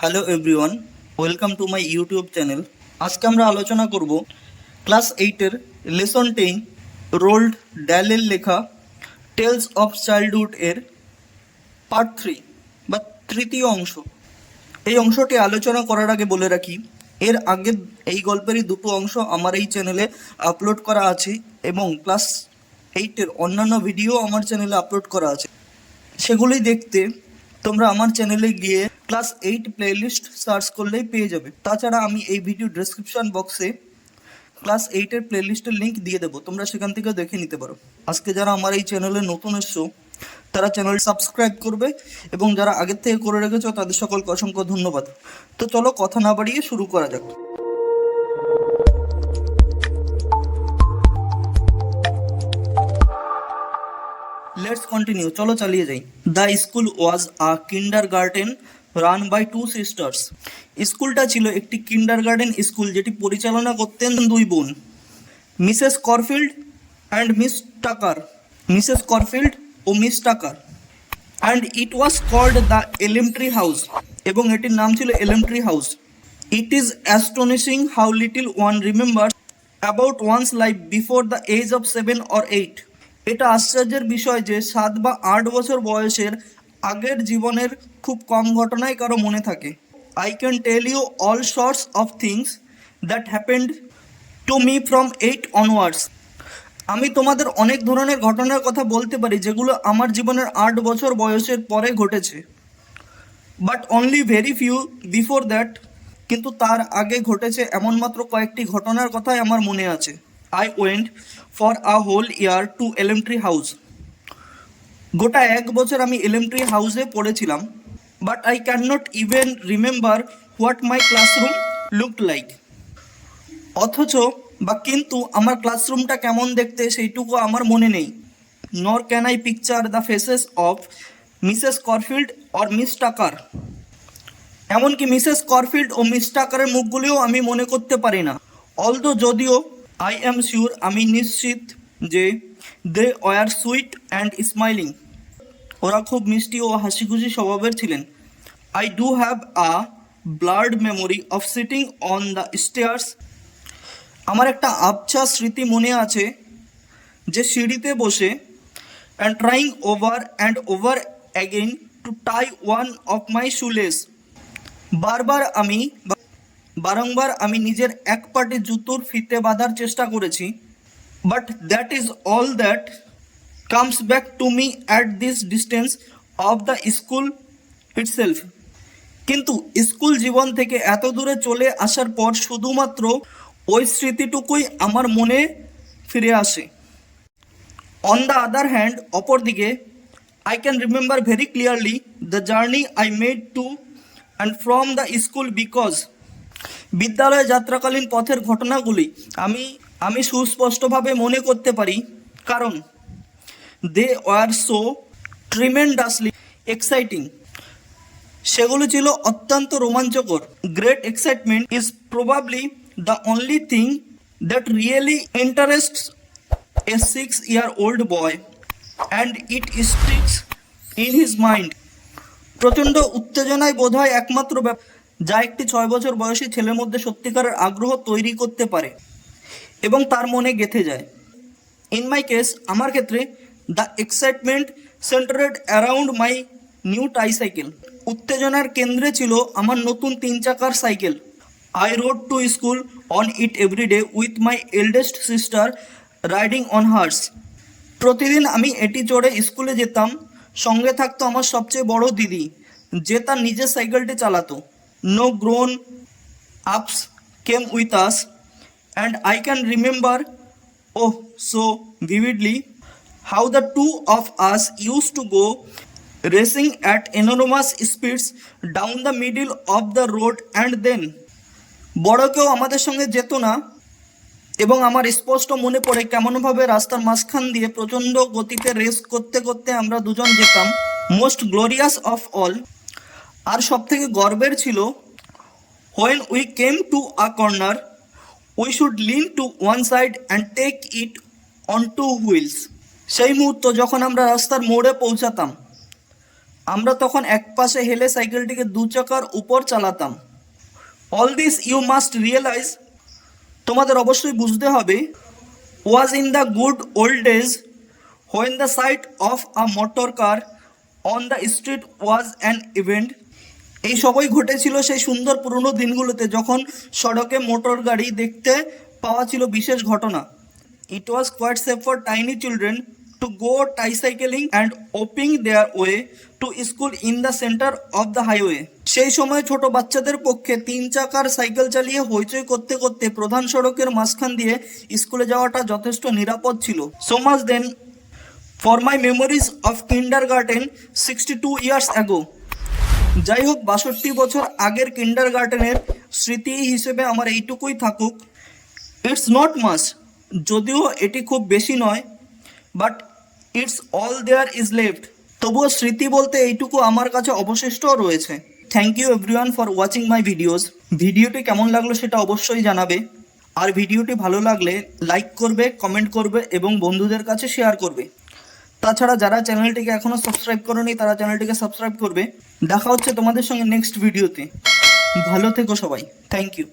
Hello everyone, welcome to my YouTube channel. আজকে আমরা আলোচনা করব ক্লাস 8-এর লেসন 10 রোল্ড ড্যালের লেখা টেলস অফ চাইল্ডহুড এর পার্ট 3 বা তৃতীয় অংশ। এই অংশটি আলোচনা করার আগে বলে রাখি, এর আগে এই গল্পেরই দুটো অংশ আমার এই চ্যানেলে আপলোড করা আছে এবং ক্লাস 8-এর অন্যান্য ভিডিও আমার চ্যানেলে আপলোড করা আছে। সেগুলি দেখতে তোমরা আমার চ্যানেলে গিয়ে ক্লাস 8 প্লেলিস্ট সার্চ করলেই পেয়ে যাবে। তাছাড়া আমি এই ভিডিও ডেসক্রিপশন বক্সে ক্লাস 8-এর প্লেলিস্টের লিঙ্ক দিয়ে দেবো, তোমরা সেখান থেকে দেখে নিতে পারো। আজকে যারা আমার এই চ্যানেলে নতুন এসছো তারা চ্যানেল সাবস্ক্রাইব করবে এবং যারা আগের থেকে করে রেখেছো তাদের সকলকে অসংখ্য ধন্যবাদ। তো চলো কথা না বাড়িয়ে শুরু করা যাক। লেটস কন্টিনিউ, চলো চালিয়ে যাই। The school was a kindergarten run by two sisters. স্কুলটা ছিল একটি কিন্ডারগার্টেন স্কুল যেটি পরিচালনা করতেন দুই বোন, Mrs Corfield and Miss Tucker. Mrs Corfield ও Miss Tucker. And it was called the Elmtree house, এবং এটির নাম ছিল Elmtree house. It is astonishing how little one remember about once life before the age of 7 or 8। এটা আশ্চর্যের বিষয় যে 7 বা 8 বছর বয়সের আগের জীবনের খুব কম ঘটনাই কারো মনে থাকে। I can tell you all sorts of things that happened to me from 8 onwards. আমি তোমাদের অনেক ধরনের ঘটনার কথা বলতে পারি যেগুলো আমার জীবনের 8 বছর বয়সের পরে ঘটেছে। But only very few before that, কিন্তু তার আগে ঘটেছে এমন মাত্র কয়েকটি ঘটনার কথাই আমার মনে আছে। I went for a whole year to Elmtree house. গোটা 1 বছর আমি এলিমট্রি হাউসে পড়েছিলাম। But I can not even remember what my classroom looked like. অথচ বা কিন্তু আমার ক্লাসরুমটা কেমন দেখতে সেইটুকু আমার মনে নেই। Nor can I picture the faces of Mrs Corfield or Miss Tucker. এমনকি মিসেস করফিল্ড ও মিস টাকারের মুখগুলিও আমি মনে করতে পারি না। অলদো যদিও আই অ্যাম শিওর, আমি নিশ্চিত যে they were sweet and smiling, ওরা খুব মিষ্টি ও হাসি খুশি স্বভাবের ছিলেন। I do have a blurred memory of sitting on the stairs. আমার একটা আবছা স্মৃতি মনে আছে যে সিঁড়িতে বসে and trying over and over again to tie one of my shoelace. বারংবার আমি নিজের এক পাটি জুতোর ফিতে বাঁধার চেষ্টা করেছি। But that is all that comes back to me at this distance of the school itself. কিন্তু স্কুল জীবন থেকে এত দূরে চলে আসার পর শুধুমাত্র ওই স্মৃতিটুকুই আমার মনে ফিরে আসে। অন দ্য আদার হ্যান্ড, অপরদিকে, I can remember very clearly the journey I made to and from the school because, বিদ্যালয়ে যাত্রাকালীন পথের ঘটনাগুলি আমি সুস্পষ্টভাবে মনে করতে পারি, কারণ they were so tremendously exciting. সেগুলো ছিল অত্যন্ত রোমাঞ্চকর। Great excitement is probably the only thing that really interests a 6-year-old boy and it sticks in his mind. প্রচণ্ড উত্তেজনায় বোধ হয় একমাত্র যা একটি 6 বছর বয়সী ছেলের মধ্যে সত্যিকারের আগ্রহ তৈরি করতে পারে এবং তার মনে গেঁথে যায়। ইন মাই কেস, আমার ক্ষেত্রে, the excitement centred around my new tricycle. উত্তেজনার কেন্দ্রে ছিল আমার নতুন 3 চাকার cycle. I rode to school on it everyday with my eldest sister riding on hers. প্রতিদিন আমি এটি চড়ে স্কুলে যেতাম, সঙ্গে থাকতো আমার সবচেয়ে বড় দিদি যে তার নিজের সাইকেলটি চালাতো। নো গ্রোন আপস came with us and I can remember so vividly how the two of us used to go racing at enormous speeds down the middle of the road, and then বড় কেউ আমাদের সঙ্গে যেত না, এবং আমার স্পষ্ট মনে পড়ে কেমনভাবে রাস্তার মাঝখান দিয়ে প্রচণ্ড গতিতে রেস করতে করতে আমরা দুজন যেতাম। মোস্ট গ্লোরিয়াস অফ অল, আর সবথেকে গর্বের ছিল, when we came to a corner we should lean to one side and take it on two wheels। সেই মুহূর্ত যখন আমরা রাস্তার মোড়ে পৌঁছাতাম আমরা তখন এক পাশে হেলে সাইকেলটিকে দু চাকার উপর চালাতাম। All this you must realise, তোমাদের অবশ্যই বুঝতে হবে, was in the good old days when the sight of a motor car on the street was an event. এই সবই ঘটেছিল সেই সুন্দর পুরনো দিনগুলোতে যখন সড়কে মোটর গাড়ি দেখতে পাওয়া ছিল বিশেষ ঘটনা। It was quite safe for tiny children to go tricycling and hopping their way to school in the centre of the highway. সেই সময় ছোট বাচ্চাদের পক্ষে 3 চাকার সাইকেল চালিয়ে হইচই করতে করতে প্রধান সড়কের মাঝখান দিয়ে স্কুলে যাওয়াটা যথেষ্ট নিরাপদ ছিল। So much then for my memories of kindergarten 62 years ago. যাই হোক, 62 বছর আগের কিন্ডারগার্টেনের স্মৃতি হিসেবে আমার এইটুকুই থাকুক। ইটস নট মাচ, যদিও এটি খুব বেশি নয়, but it's all there is left. তবুও স্মৃতি বলতে এইটুকু আমার কাছে অবশিষ্টও রয়েছে। Thank you everyone for watching my videos. ভিডিওটি কেমন লাগলো সেটা অবশ্যই জানাবে, আর ভিডিওটি ভালো লাগলে লাইক করবে, কমেন্ট করবে এবং বন্ধুদের কাছে শেয়ার করবে। তাছাড়া যারা চ্যানেলটিকে এখনও সাবস্ক্রাইব করেনি তারা চ্যানেলটিকে সাবস্ক্রাইব করবে। দেখা হচ্ছে তোমাদের সঙ্গে নেক্সট ভিডিওতে। ভালো থেকো সবাই, থ্যাংক ইউ।